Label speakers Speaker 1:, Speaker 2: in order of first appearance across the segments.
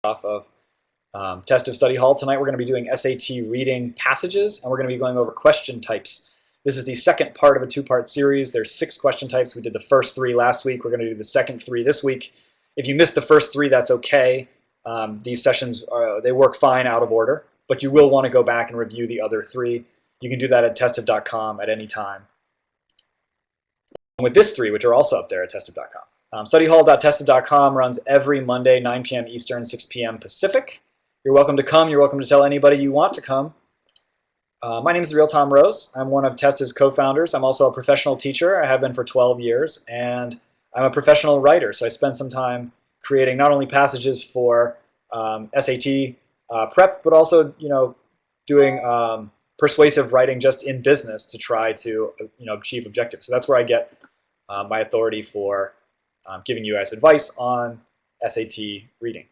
Speaker 1: off of Test of Study Hall. Tonight we're going to be doing SAT reading passages, and we're going to be going over question types. This is the second part of a two-part series. There's 6 question types. We did the first 3 last week. We're going to do the second 3 this week. If you missed the first 3, that's okay. These sessions, they work fine out of order, but you will want to go back and review the other 3. You can do that at testiv.com at any time. With this 3, which are also up there at testiv.com. Studyhall.testiv.com runs every Monday, 9 p.m. Eastern, 6 p.m. Pacific. You're welcome to come. You're welcome to tell anybody you want to come. My name is The Real Tom Rose. I'm one of Testiv's co-founders. I'm also a professional teacher. I have been for 12 years, and I'm a professional writer. So I spent some time creating not only passages for SAT prep, but also doing persuasive writing just in business to try to achieve objectives. So that's where I get my authority for giving you guys advice on SAT reading.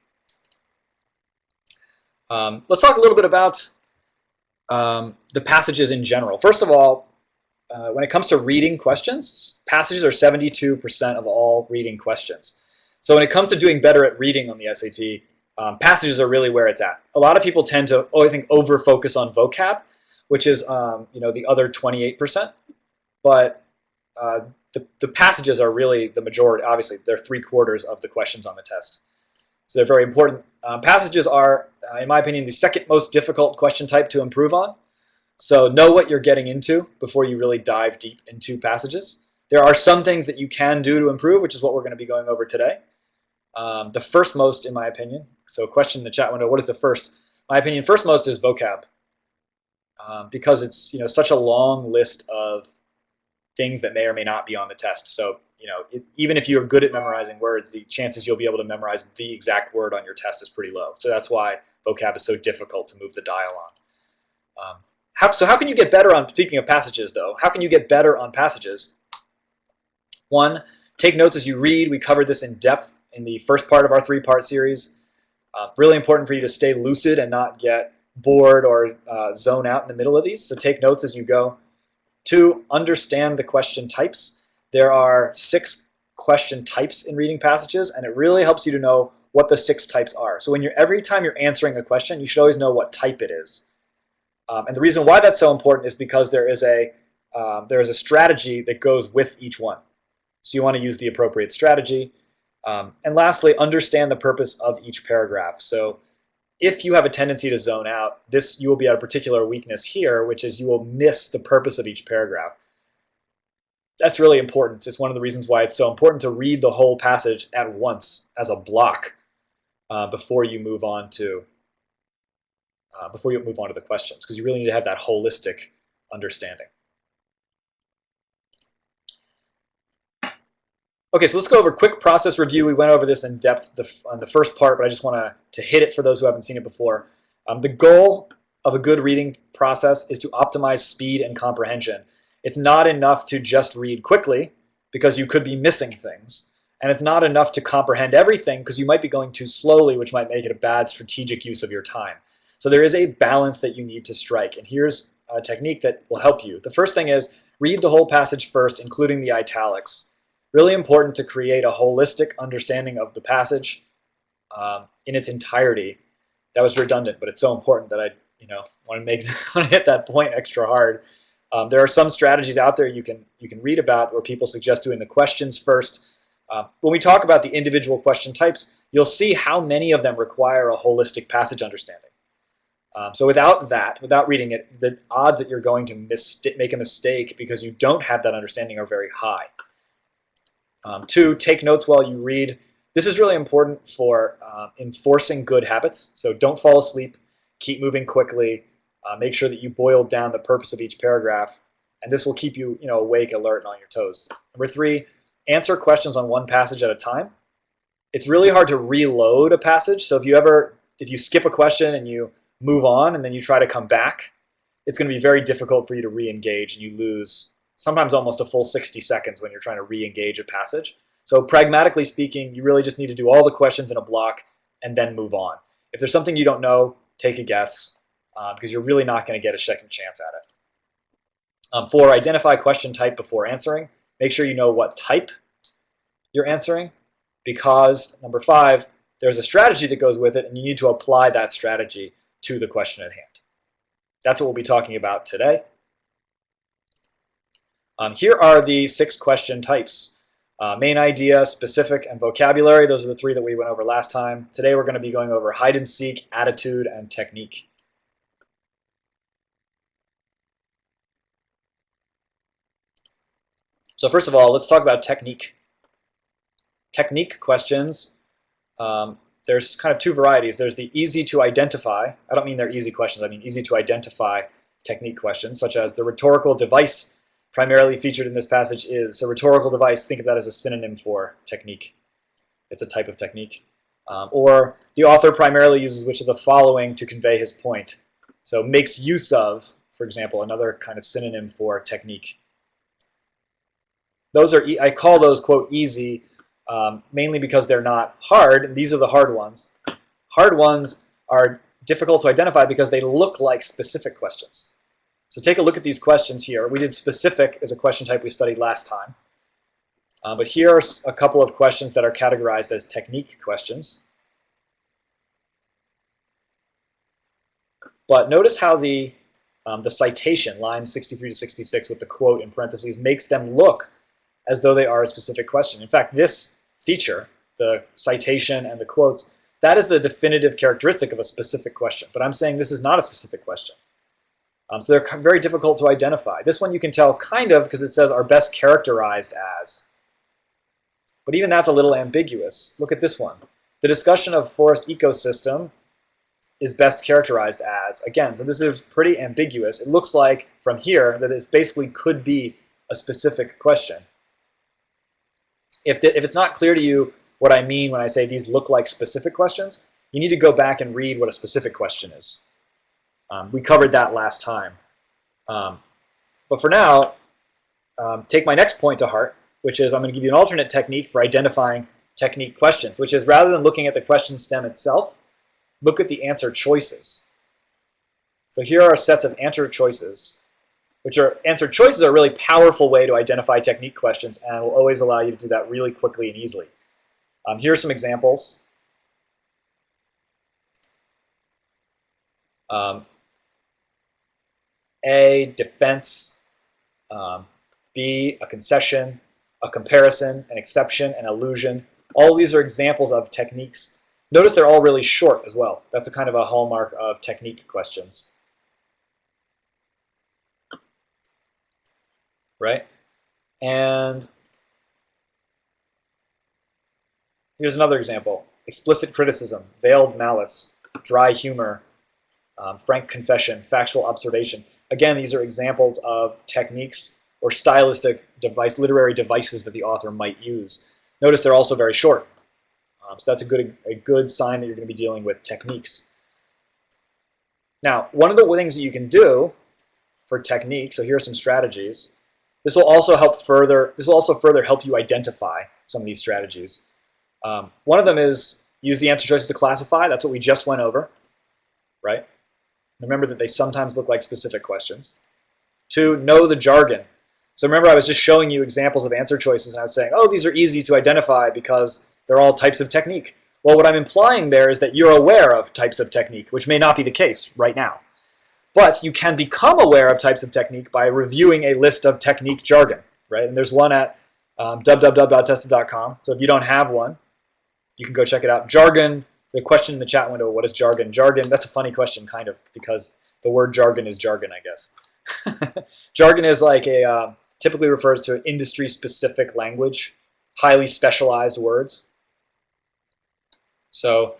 Speaker 1: Let's talk a little bit about the passages in general. First of all, when it comes to reading questions, passages are 72% of all reading questions. So when it comes to doing better at reading on the SAT, passages are really where it's at. A lot of people tend to, I think, over-focus on vocab, which is the other 28%. But the passages are really the majority. Obviously, they're 3/4 of the questions on the test. So they're very important. Passages are, in my opinion, the second most difficult question type to improve on. So know what you're getting into before you really dive deep into passages. There are some things that you can do to improve, which is what we're going to be going over today. The first most, in my opinion, so question in the chat window, what is the first? My opinion, first most is vocab. Because it's such a long list of things that may or may not be on the test. So even if you're good at memorizing words, the chances you'll be able to memorize the exact word on your test is pretty low. So that's why vocab is so difficult to move the dial on. So how can you get better on, speaking of passages though, how can you get better on passages? 1, take notes as you read. We covered this in depth in the first part of our 3-part series. Really important for you to stay lucid and not get bored or zone out in the middle of these. So take notes as you go. 2, understand the question types. There are 6 question types in reading passages, and it really helps you to know what the 6 types are. So every time you're answering a question, you should always know what type it is. And the reason why that's so important is because there is a strategy that goes with each one. So you want to use the appropriate strategy. And lastly, understand the purpose of each paragraph. So if you have a tendency to zone out, you will be at a particular weakness here, which is you will miss the purpose of each paragraph. That's really important. It's one of the reasons why it's so important to read the whole passage at once as a block before you move on to the questions, because you really need to have that holistic understanding. Okay, so let's go over a quick process review. We went over this in depth on the first part, but I just want to hit it for those who haven't seen it before. The goal of a good reading process is to optimize speed and comprehension. It's not enough to just read quickly, because you could be missing things. And it's not enough to comprehend everything, because you might be going too slowly, which might make it a bad strategic use of your time. So there is a balance that you need to strike. And here's a technique that will help you. The first thing is read the whole passage first, including the italics. Really important to create a holistic understanding of the passage in its entirety. That was redundant, but it's so important that I want to hit that point extra hard. There are some strategies out there you can read about where people suggest doing the questions first. When we talk about the individual question types, you'll see how many of them require a holistic passage understanding. So without reading it, the odds that you're going to make a mistake because you don't have that understanding are very high. 2, take notes while you read. This is really important for enforcing good habits. So don't fall asleep. Keep moving quickly. Make sure that you boil down the purpose of each paragraph, and this will keep you, awake, alert, and on your toes. Number 3, answer questions on one passage at a time. It's really hard to reload a passage. So if you skip a question and you move on and then you try to come back, it's going to be very difficult for you to re-engage, and you lose sometimes almost a full 60 seconds when you're trying to re-engage a passage. So pragmatically speaking, you really just need to do all the questions in a block and then move on. If there's something you don't know, take a guess, because you're really not going to get a second chance at it. 4, identify question type before answering. Make sure you know what type you're answering, because number 5, there's a strategy that goes with it, and you need to apply that strategy to the question at hand. That's what we'll be talking about today. Here are the 6 question types. Main idea, specific, and vocabulary. Those are the 3 that we went over last time. Today we're going to be going over hide and seek, attitude, and technique. So first of all, let's talk about technique. Technique questions, there's kind of 2 varieties. There's the easy to identify. I don't mean they're easy questions. I mean easy to identify technique questions, such as the rhetorical device primarily featured in this passage is. A rhetorical device, think of that as a synonym for technique. It's a type of technique. Or the author primarily uses which of the following to convey his point. So makes use of, for example, another kind of synonym for technique. Those are, I call those, quote, easy, mainly because they're not hard. These are the hard ones. Hard ones are difficult to identify because they look like specific questions. So take a look at these questions here. We did specific as a question type we studied last time. But here are a couple of questions that are categorized as technique questions. But notice how the citation, lines 63 to 66 with the quote in parentheses, makes them look as though they are a specific question. In fact, this feature, the citation and the quotes, that is the definitive characteristic of a specific question. But I'm saying this is not a specific question. So they're very difficult to identify. This one you can tell kind of because it says are best characterized as. But even that's a little ambiguous. Look at this one. The discussion of forest ecosystem is best characterized as. Again, so this is pretty ambiguous. It looks like from here that it basically could be a specific question. If it's not clear to you what I mean when I say these look like specific questions, you need to go back and read what a specific question is. We covered that last time. But for now, take my next point to heart, which is I'm going to give you an alternate technique for identifying technique questions, which is rather than looking at the question stem itself, look at the answer choices. So here are sets of answer choices, answer choices are a really powerful way to identify technique questions and will always allow you to do that really quickly and easily. Here are some examples. A, defense, B, a concession, a comparison, an exception, an allusion. All these are examples of techniques. Notice they're all really short as well. That's a kind of a hallmark of technique questions. Right? And here's another example. Explicit criticism, veiled malice, dry humor, frank confession, factual observation. Again, these are examples of techniques or stylistic literary devices that the author might use. Notice they're also very short. So that's a good sign that you're going to be dealing with techniques. Now, one of the things that you can do for technique, so here are some strategies. This will also further help you identify some of these strategies. One of them is use the answer choices to classify. That's what we just went over, right? Remember that they sometimes look like specific questions. 2, know the jargon. So remember I was just showing you examples of answer choices and I was saying, oh, these are easy to identify because they're all types of technique. Well, what I'm implying there is that you're aware of types of technique, which may not be the case right now. But you can become aware of types of technique by reviewing a list of technique jargon, right? And there's one at www.tested.com. So if you don't have one, you can go check it out. Jargon, the question in the chat window, what is jargon? Jargon, that's a funny question, kind of, because the word jargon is jargon, I guess. Jargon is like typically refers to an industry-specific language, highly specialized words. So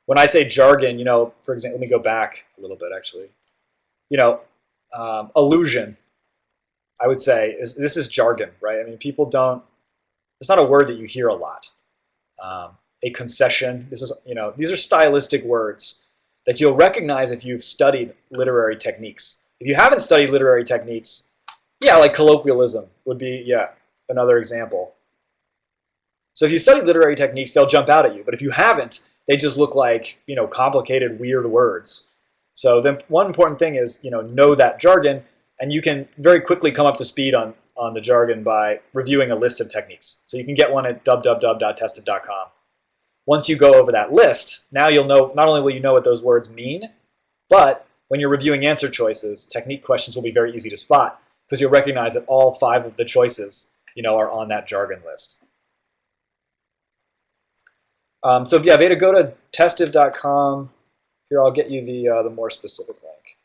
Speaker 1: when I say jargon, for example, let me go back a little bit, actually. Allusion, I would say, this is jargon, right? I mean, people don't, it's not a word that you hear a lot. A concession, these are stylistic words that you'll recognize if you've studied literary techniques. If you haven't studied literary techniques, like colloquialism would be, another example. So if you study literary techniques, they'll jump out at you. But if you haven't, they just look like, complicated, weird words. So then one important thing is, know that jargon, and you can very quickly come up to speed on the jargon by reviewing a list of techniques. So you can get one at www.tested.com. Once you go over that list, now you'll know, not only will you know what those words mean, but when you're reviewing answer choices, technique questions will be very easy to spot because you'll recognize that all 5 of the choices, are on that jargon list. So if you have to go to testiv.com. Here, I'll get you the more specific link.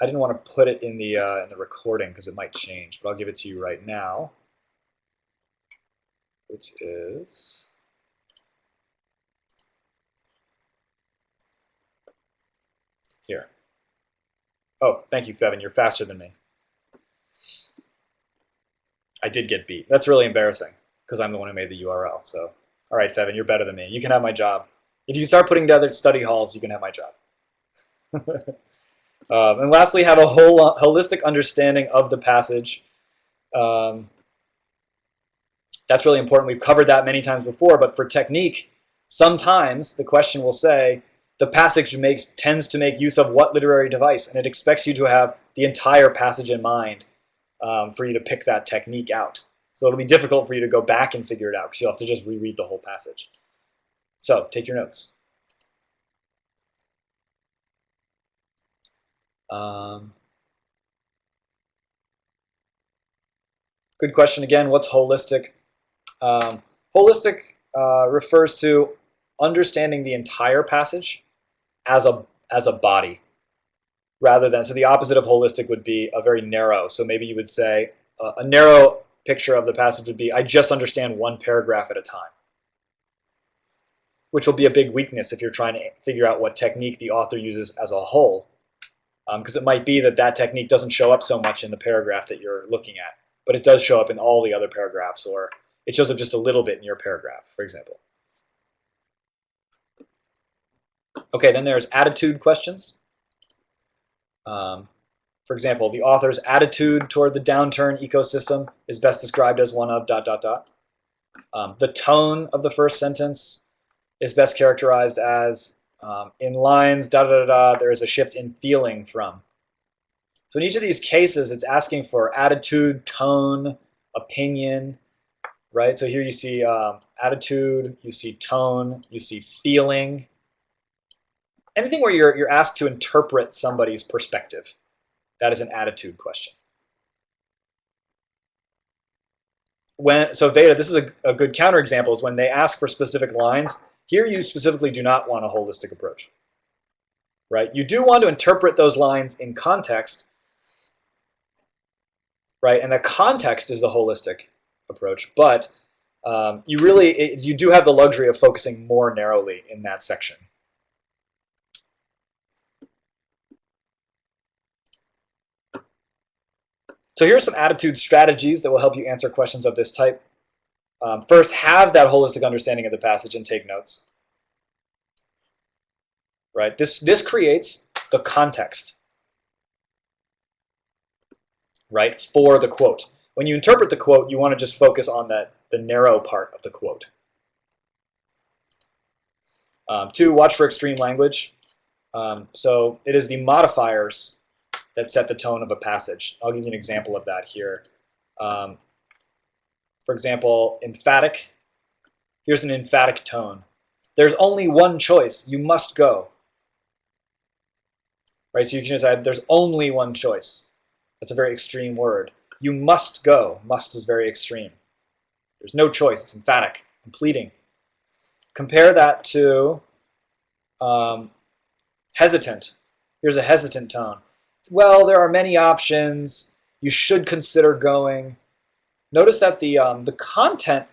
Speaker 1: I didn't want to put it in the recording because it might change, but I'll give it to you right now, which is here. Oh, thank you, Fevin. You're faster than me. I did get beat. That's really embarrassing because I'm the one who made the URL. So, all right, Fevin, you're better than me. You can have my job. If you start putting together study halls, you can have my job. And lastly, have a holistic understanding of the passage. That's really important. We've covered that many times before, but for technique, sometimes the question will say, the passage tends to make use of what literary device? And it expects you to have the entire passage in mind for you to pick that technique out. So it'll be difficult for you to go back and figure it out because you'll have to just reread the whole passage. So take your notes. Good question again. What's holistic? Holistic refers to understanding the entire passage as a body, rather than, so the opposite of holistic would be a very narrow. So maybe you would say a narrow picture of the passage would be, I just understand one paragraph at a time, which will be a big weakness if you're trying to figure out what technique the author uses as a whole, because it might be that that technique doesn't show up so much in the paragraph that you're looking at, but it does show up in all the other paragraphs, or it shows up just a little bit in your paragraph, for example. Okay, then there's attitude questions. For example, the author's attitude toward the downturn ecosystem is best described as one of ... The tone of the first sentence is best characterized as in lines ... there is a shift in feeling from. So in each of these cases, it's asking for attitude, tone, opinion, right? So here you see attitude, you see tone, you see feeling. Anything where you're asked to interpret somebody's perspective, that is an attitude question. So Veda, this is a good counterexample, is when they ask for specific lines. Here you specifically do not want a holistic approach, right? You do want to interpret those lines in context, right? And the context is the holistic approach, but you do have the luxury of focusing more narrowly in that section. So here are some attitude strategies that will help you answer questions of this type. First, have that holistic understanding of the passage and take notes. Right? This creates the context, right, for the quote. When you interpret the quote, you want to just focus on the narrow part of the quote. 2, watch for extreme language. So it is the modifiers that set the tone of a passage. I'll give you an example of that here. For example, emphatic. Here's an emphatic tone. There's only one choice. You must go. Right? So you can just add, there's only one choice. That's a very extreme word. You must go. Must is very extreme. There's no choice. It's emphatic and pleading. Compare that to hesitant. Here's a hesitant tone. Well, there are many options. You should consider going. Notice that the content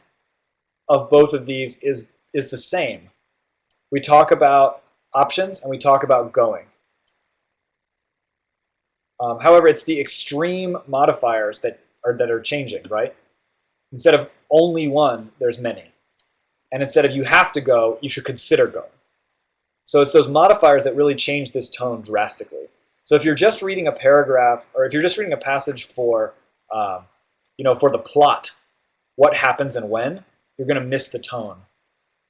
Speaker 1: of both of these is the same. We talk about options and we talk about going. However, it's the extreme modifiers that are changing, right? Instead of only one, there's many. And instead of you have to go, you should consider going. So it's those modifiers that really change this tone drastically. So if you're just reading a paragraph, or if you're just reading a passage for, for the plot, what happens and when, you're going to miss the tone.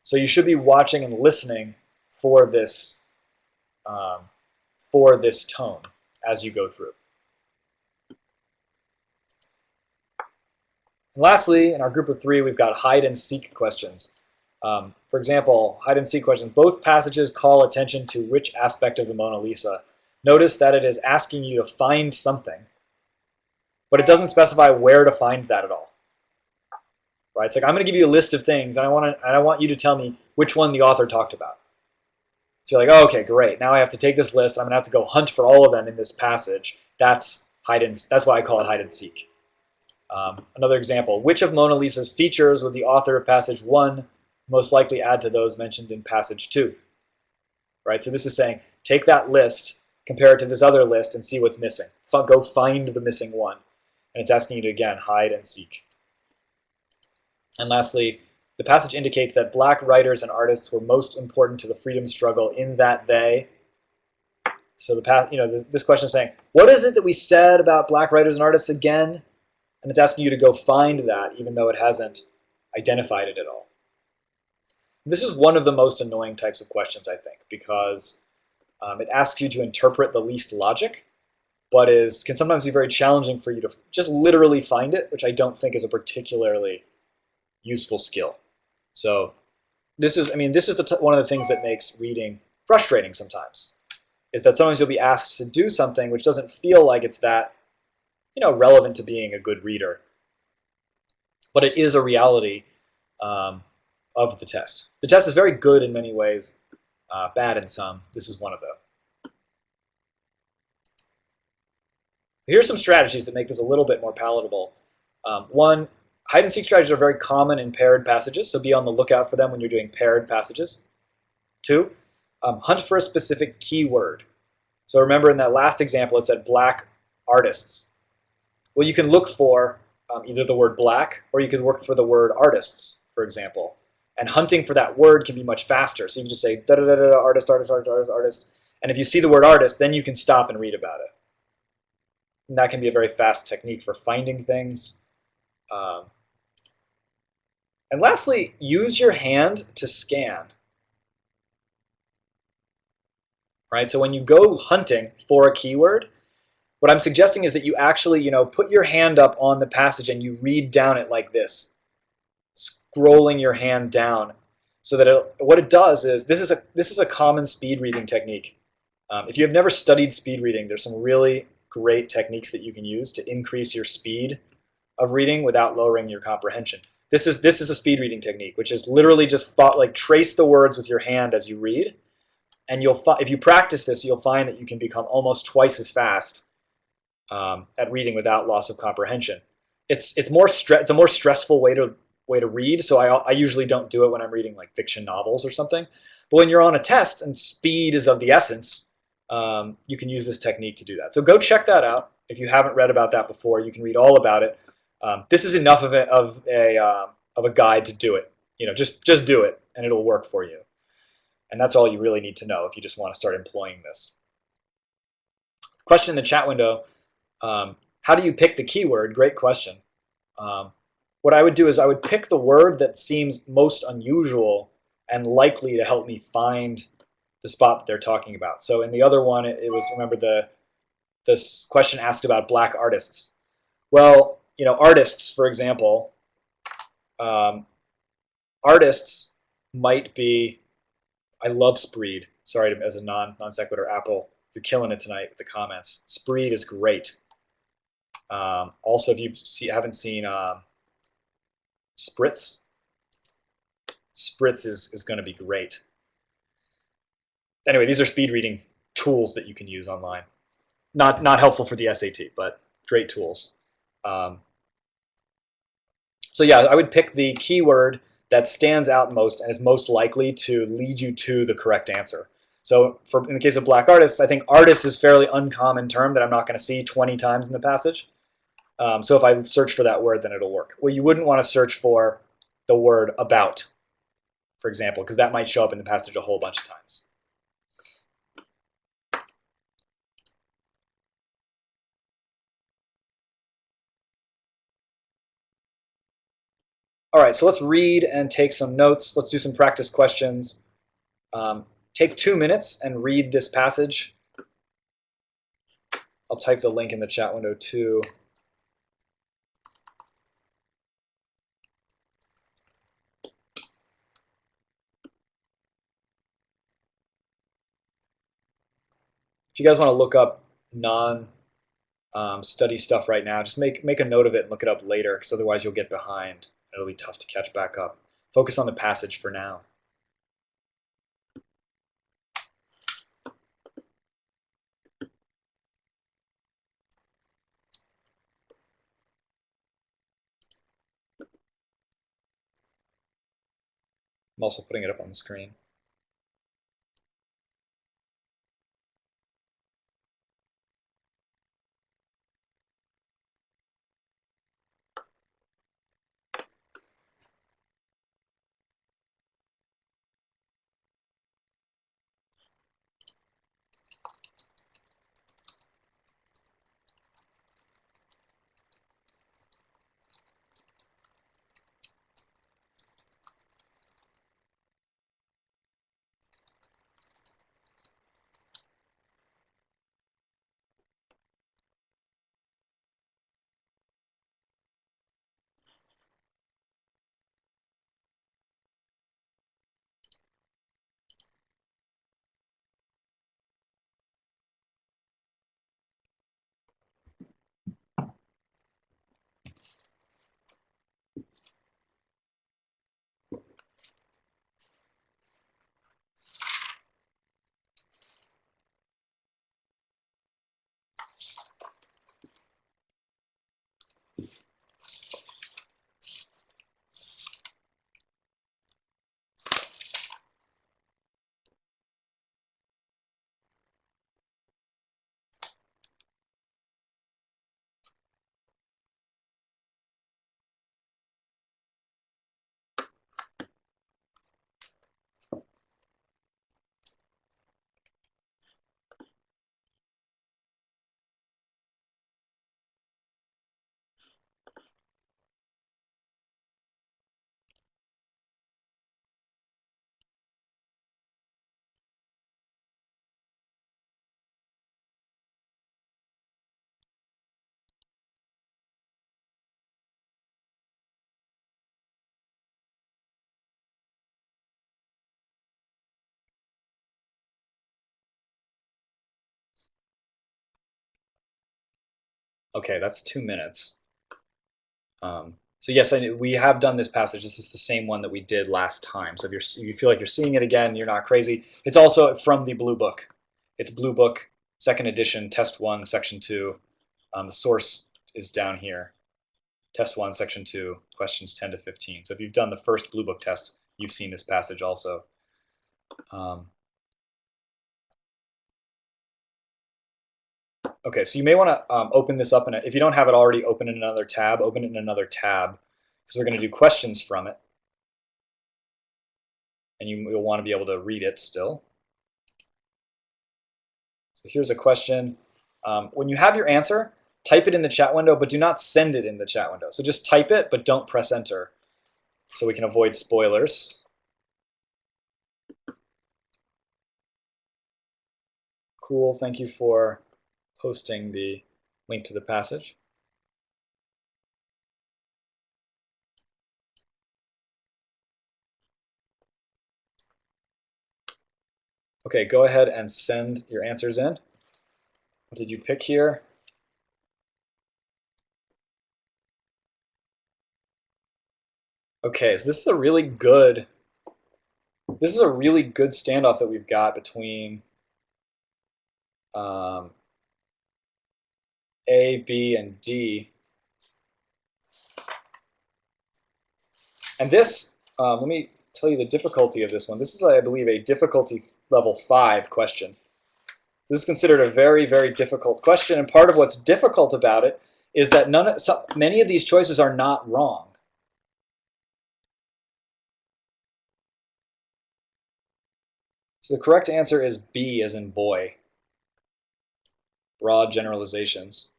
Speaker 1: So you should be watching and listening for this tone as you go through. And lastly, in our group of 3, we've got hide and seek questions. For example, hide and seek questions. Both passages call attention to which aspect of the Mona Lisa. Notice that it is asking you to find something, but it doesn't specify where to find that at all. Right? It's like, I'm going to give you a list of things, and I want you to tell me which one the author talked about. So you're like, oh, okay, great. Now I have to take this list. I'm going to have to go hunt for all of them in this passage. That's why I call it hide and seek. Another example, which of Mona Lisa's features would the author of passage 1 most likely add to those mentioned in passage 2? Right, so this is saying, take that list, compare it to this other list, and see what's missing. Go find the missing one. And it's asking you to, again, hide and seek. And lastly, the passage indicates that black writers and artists were most important to the freedom struggle in that they. So this question is saying, what is it that we said about black writers and artists again? And it's asking you to go find that, even though it hasn't identified it at all. This is one of the most annoying types of questions, I think, because it asks you to interpret the least logic, but can sometimes be very challenging for you to just literally find it, which I don't think is a particularly useful skill. So this is one of the things that makes reading frustrating sometimes, is that sometimes you'll be asked to do something which doesn't feel like it's that relevant to being a good reader. But it is a reality of the test. The test is very good in many ways, bad in some. This is one of them. Here's some strategies that make this a little bit more palatable. One, hide and seek strategies are very common in paired passages, so be on the lookout for them when you're doing paired passages. 2, hunt for a specific keyword. So remember in that last example it said black artists. Well, you can look for either the word black, or you can look for the word artists, for example. And hunting for that word can be much faster. So you can just say da da da da artist, artist, artist, artist, artist. And if you see the word artist, then you can stop and read about it. And that can be a very fast technique for finding things. And lastly, use your hand to scan. Right? So when you go hunting for a keyword, what I'm suggesting is that you actually, put your hand up on the passage and you read down it like this, scrolling your hand down, so that what it does is this is a common speed reading technique. If you have never studied speed reading, there's some really great techniques that you can use to increase your speed of reading without lowering your comprehension. This is a speed reading technique, which is literally just trace the words with your hand as you read, and if you practice this, you'll find that you can become almost twice as fast at reading without loss of comprehension. It's a more stressful way to read, so I usually don't do it when I'm reading like fiction novels or something. But when you're on a test and speed is of the essence, you can use this technique to do that. So go check that out. If you haven't read about that before, you can read all about it. This is enough of a guide to do it. Just do it, and it'll work for you. And that's all you really need to know if you just want to start employing this. Question in the chat window: how do you pick the keyword? Great question. What I would do is I would pick the word that seems most unusual and likely to help me find the spot that they're talking about. So in the other one, it was, remember, this question asked about black artists. Well, artists, for example, artists might be, I love Spreed. Sorry, as a non sequitur, Apple, you're killing it tonight with the comments. Spreed is great. Also, if you haven't seen Spritz is going to be great. Anyway, these are speed reading tools that you can use online. Not helpful for the SAT, but great tools. So yeah, I would pick the keyword that stands out most and is most likely to lead you to the correct answer. So in the case of black artists, I think artist is a fairly uncommon term that I'm not going to see 20 times in the passage. So if I search for that word, then it'll work. Well, you wouldn't want to search for the word about, for example, because that might show up in the passage a whole bunch of times. All right, so let's read and take some notes. Let's do some practice questions. Take 2 minutes and read this passage. I'll type the link in the chat window too. If you guys want to look up study stuff right now, just make a note of it and look it up later, because otherwise you'll get behind. It'll be tough to catch back up. Focus on the passage for now. I'm also putting it up on the screen. Okay, that's 2 minutes. So yes, we have done this passage. This is the same one that we did last time. So if you feel like you're seeing it again, you're not crazy. It's also from the Blue Book. It's Blue Book, 2nd edition, Test 1, Section 2. The source is down here. Test 1, Section 2, questions 10 to 15. So if you've done the first Blue Book test, you've seen this passage also. Okay, so you may want to open this up, if you don't have it already open in another tab, open it in another tab, because we're going to do questions from it. And you'll want to be able to read it still. So here's a question. When you have your answer, type it in the chat window, but do not send it in the chat window. So just type it, but don't press enter, so we can avoid spoilers. Cool, thank you for posting the link to the passage. Okay, go ahead and send your answers in. What did you pick here? Okay, so this is a really good standoff that we've got between A, B, and D. And this, let me tell you the difficulty of this one. This is, I believe, a difficulty level 5 question. This is considered a very, very difficult question, and part of what's difficult about it is that many of these choices are not wrong. So the correct answer is B, as in boy. Broad generalizations.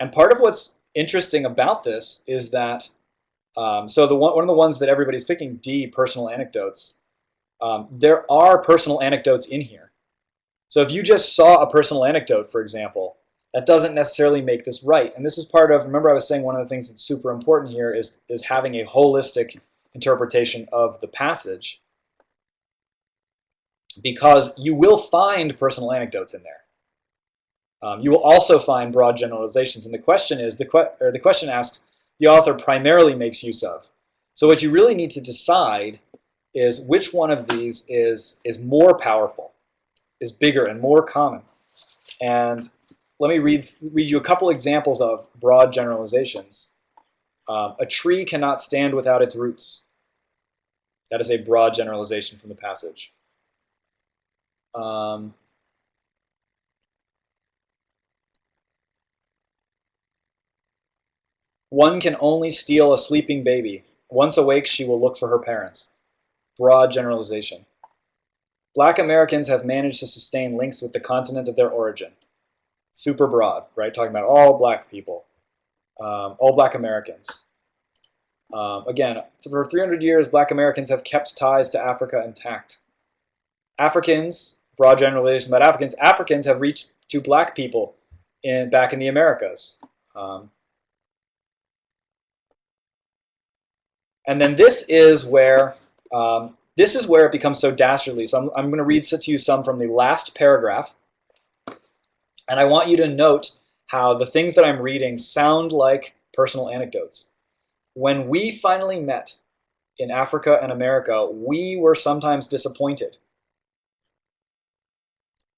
Speaker 1: And part of what's interesting about this is that, so one of the ones that everybody's picking, D, personal anecdotes, there are personal anecdotes in here. So if you just saw a personal anecdote, for example, that doesn't necessarily make this right. And this is part of, remember I was saying one of the things that's super important here is having a holistic interpretation of the passage. because you will find personal anecdotes in there. You will also find broad generalizations, and the question is the question asks the author primarily makes use of. So what you really need to decide is which one of these is more powerful, is bigger and more common. And let me read you a couple examples of broad generalizations. A tree cannot stand without its roots. That is a broad generalization from the passage. One can only steal a sleeping baby. Once awake, she will look for her parents. Broad generalization. Black Americans have managed to sustain links with the continent of their origin. Super broad, right? Talking about all black people, all black Americans. Again, for 300 years, black Americans have kept ties to Africa intact. Africans, broad generalization about Africans, Africans have reached to black people back in the Americas. And then this is where it becomes so dastardly. So I'm going to read to you some from the last paragraph. And I want you to note how the things that I'm reading sound like personal anecdotes. When we finally met in Africa and America, we were sometimes disappointed.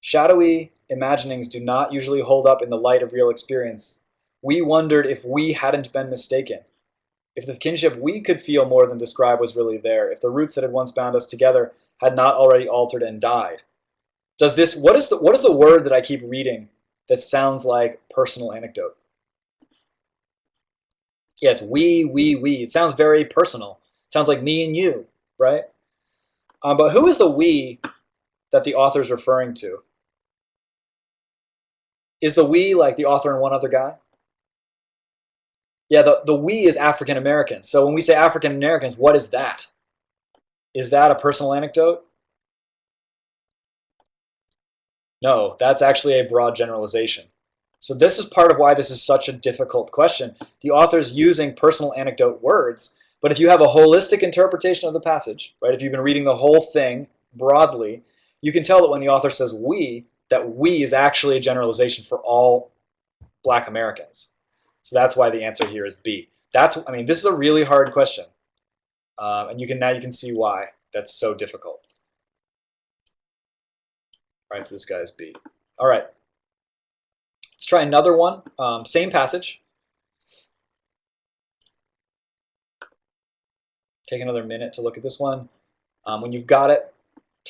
Speaker 1: Shadowy imaginings do not usually hold up in the light of real experience. We wondered if we hadn't been mistaken. If the kinship we could feel more than describe was really there, if the roots that had once bound us together had not already altered and died. What is the word that I keep reading that sounds like personal anecdote? Yeah, it's we. It sounds very personal. It sounds like me and you, right? But who is the we that the author is referring to? Is the we like the author and one other guy? Yeah, the we is African Americans. So when we say African Americans, what is that? Is that a personal anecdote? No, that's actually a broad generalization. So this is part of why this is such a difficult question. The author's using personal anecdote words, but if you have a holistic interpretation of the passage, right, if you've been reading the whole thing broadly, you can tell that when the author says we, that we is actually a generalization for all black Americans. So that's why the answer here is B. This is a really hard question. And you can see why that's so difficult. All right, so this guy is B. All right. Let's try another one. Same passage. Take another minute to look at this one. When you've got it,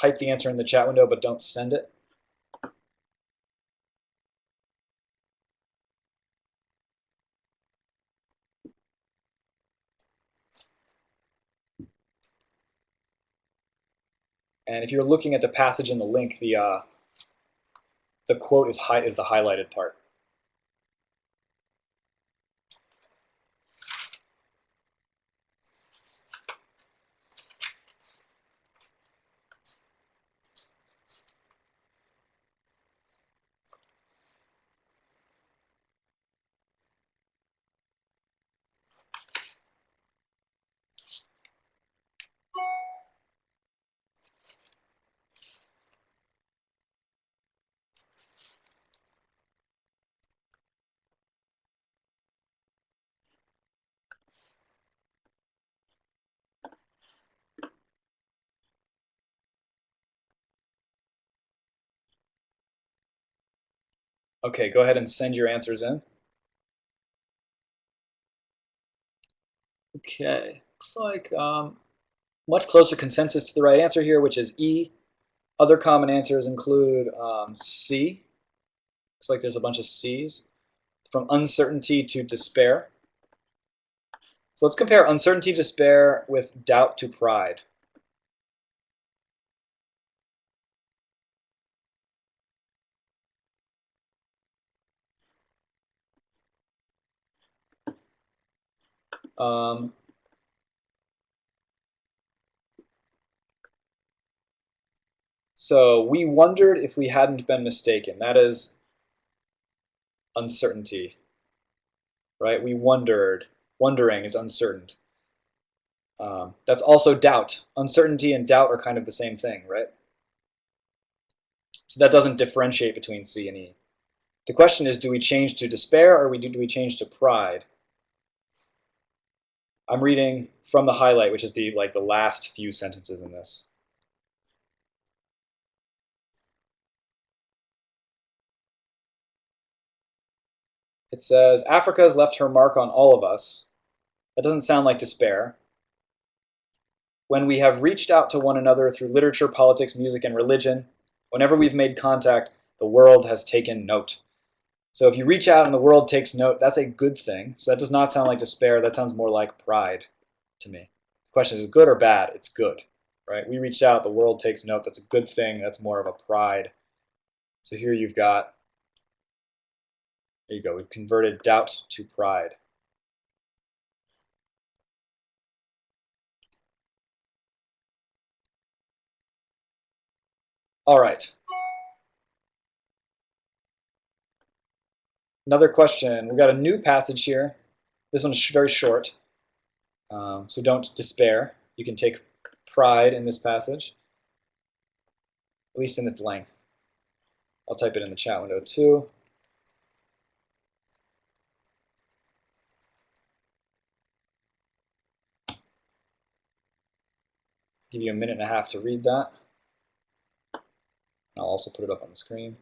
Speaker 1: type the answer in the chat window, but don't send it. And if you're looking at the passage in the link, the quote is the highlighted part. Okay, go ahead and send your answers in. Okay, looks like much closer consensus to the right answer here, which is E. Other common answers include C. Looks like there's a bunch of C's. From uncertainty to despair. So let's compare uncertainty to despair with doubt to pride. So we wondered if we hadn't been mistaken. That is uncertainty, right? We wondered. Wondering is uncertain. That's also doubt. Uncertainty and doubt are kind of the same thing, right? So that doesn't differentiate between C and E. The question is, do we change to despair or do we change to pride? I'm reading from the highlight, which is the last few sentences in this. It says, Africa has left her mark on all of us. That doesn't sound like despair. When we have reached out to one another through literature, politics, music, and religion, whenever we've made contact, the world has taken note. So if you reach out and the world takes note, that's a good thing. So that does not sound like despair. That sounds more like pride to me. The question is, good or bad? It's good, right? We reached out, the world takes note. That's a good thing. That's more of a pride. So here you've got, there you go. We've converted doubt to pride. All right. Another question. We've got a new passage here. This one's very short, so don't despair. You can take pride in this passage, at least in its length. I'll type it in the chat window too. Give you a minute and a half to read that. I'll also put it up on the screen.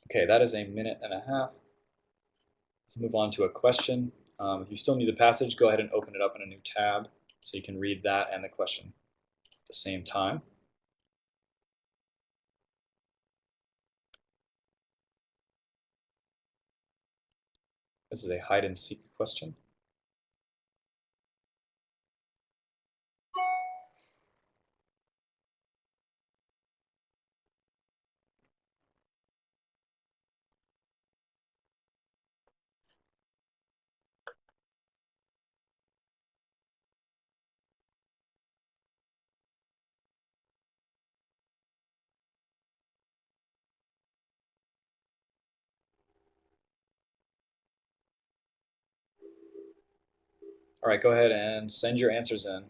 Speaker 1: Okay, that is a minute and a half. Let's move on to a question. If you still need the passage, go ahead and open it up in a new tab so you can read that and the question at the same time. This is a hide and seek question. All right, go ahead and send your answers in.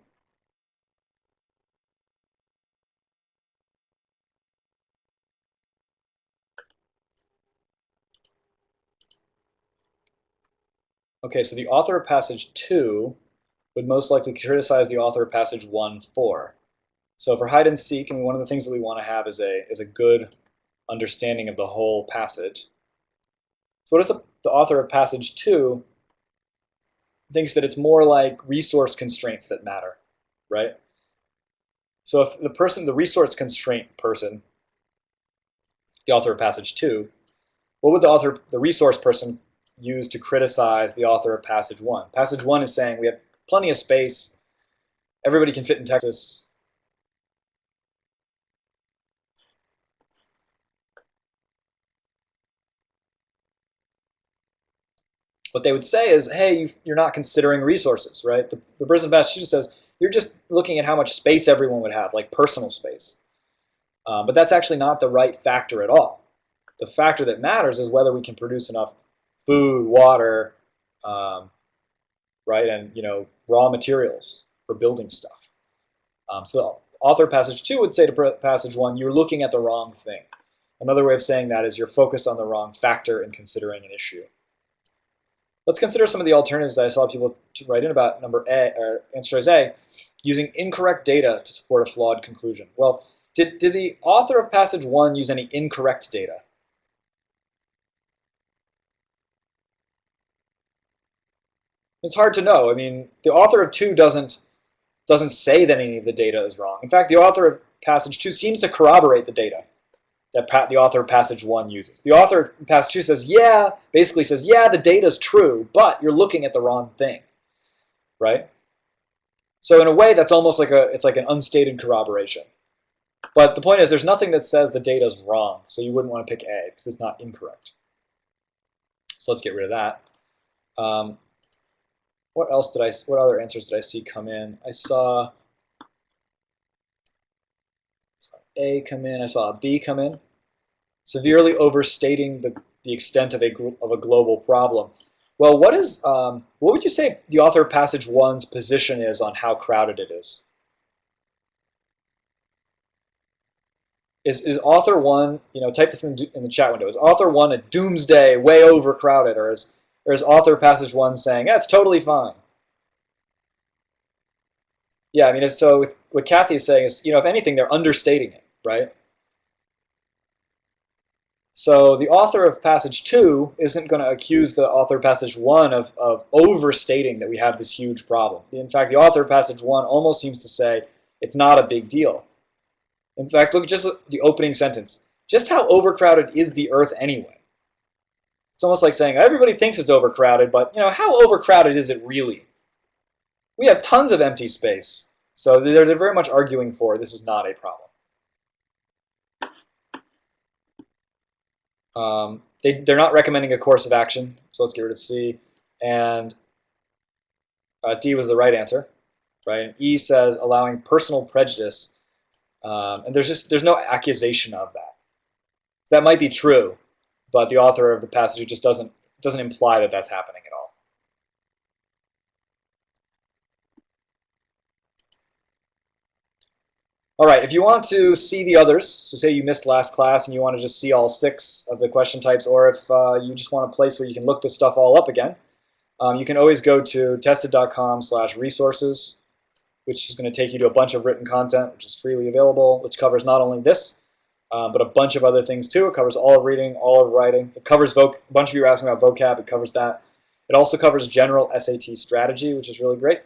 Speaker 1: Okay, so the author of passage 2 would most likely criticize the author of passage 1-4. So for hide and seek, and one of the things that we want to have is a good understanding of the whole passage. So what is the author of passage 2 thinks that it's more like resource constraints that matter, right? So if the resource constraint person, the author of passage 2, what would the resource person use to criticize the author of passage 1? Passage 1 is saying we have plenty of space, everybody can fit in Texas. What they would say is, hey, you're not considering resources, right? The person of Massachusetts says, you're just looking at how much space everyone would have, like personal space. But that's actually not the right factor at all. The factor that matters is whether we can produce enough food, water, right, and raw materials for building stuff. So author passage 2 would say to passage 1, you're looking at the wrong thing. Another way of saying that is you're focused on the wrong factor in considering an issue. Let's consider some of the alternatives that I saw people write in about number A, or answer choice A, using incorrect data to support a flawed conclusion. Well, did the author of passage 1 use any incorrect data? It's hard to know. I mean, the author of 2 doesn't say that any of the data is wrong. In fact, the author of passage 2 seems to corroborate the data that the author of passage 1 uses. The author of passage 2 says, yeah, basically says, yeah, the data is true, but you're looking at the wrong thing, right? So in a way, that's almost like it's like an unstated corroboration. But the point is, there's nothing that says the data is wrong, so you wouldn't want to pick A because it's not incorrect. So let's get rid of that. What other answers did I see come in? I saw A come in. I saw a B come in. Severely overstating the extent of a global problem. Well, what would you say the author of passage 1's position is on how crowded it is? Is author 1, type this in the chat window, is author 1 a doomsday, way overcrowded, or is author passage 1 saying, yeah, it's totally fine? Yeah, I mean, what Kathy is saying is, if anything, they're understating it, right? So the author of passage 2 isn't going to accuse the author of passage 1 of overstating that we have this huge problem. In fact, the author of passage 1 almost seems to say it's not a big deal. In fact, look at just the opening sentence. Just how overcrowded is the Earth anyway? It's almost like saying everybody thinks it's overcrowded, but how overcrowded is it really? We have tons of empty space. So they're very much arguing for this is not a problem. They're not recommending a course of action, so let's get rid of C. And D was the right answer, right? And E says allowing personal prejudice, and there's no accusation of that. That might be true, but the author of the passage just doesn't imply that that's happening at all. All right, if you want to see the others, so say you missed last class and you want to just see all 6 of the question types, or if you just want a place where you can look this stuff all up again, you can always go to tested.com/resources, which is going to take you to a bunch of written content, which is freely available, which covers not only this, but a bunch of other things too. It covers all of reading, all of writing. It covers a bunch of you are asking about vocab. It covers that. It also covers general SAT strategy, which is really great.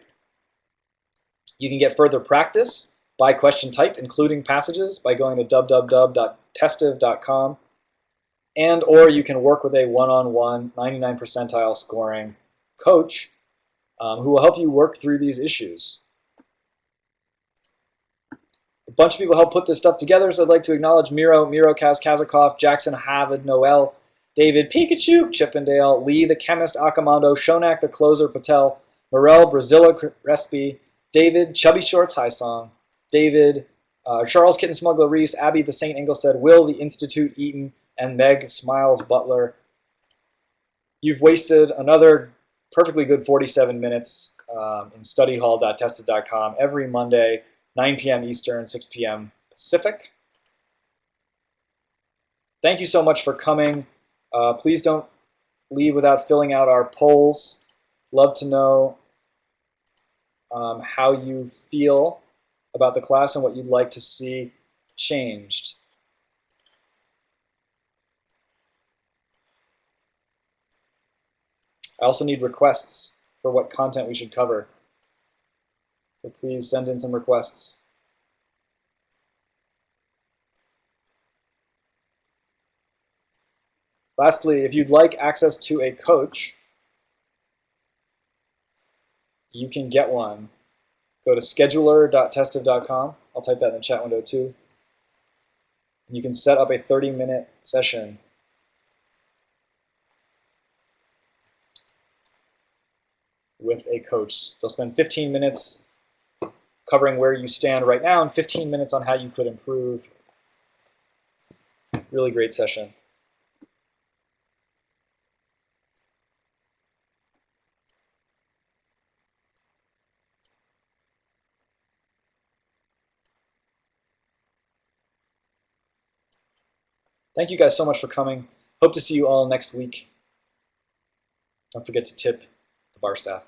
Speaker 1: You can get further practice by question type, including passages, by going to www.testiv.com, or you can work with a one-on-one 99 percentile scoring coach who will help you work through these issues. A bunch of people helped put this stuff together, so I'd like to acknowledge Miro, Kazakov, Jackson, Havid, Noel, David, Pikachu, Chippendale, Lee, the chemist, Akamondo, Shonak, the closer, Patel, Morel, Brazilla, Respi, David, Chubby Shorts, High Song, David, Charles Kitten Smuggler Reese, Abby the Saint Inglestead, Will the Institute Eaton, and Meg Smiles Butler. You've wasted another perfectly good 47 minutes in studyhall.tested.com every Monday, 9 p.m. Eastern, 6 p.m. Pacific. Thank you so much for coming. Please don't leave without filling out our polls. Love to know how you feel about the class and what you'd like to see changed. I also need requests for what content we should cover. So please send in some requests. Lastly, if you'd like access to a coach, you can get one. Go to scheduler.tested.com. I'll type that in the chat window too. You can set up a 30-minute session with a coach. They'll spend 15 minutes covering where you stand right now and 15 minutes on how you could improve. Really great session. Thank you guys so much for coming. Hope to see you all next week. Don't forget to tip the bar staff.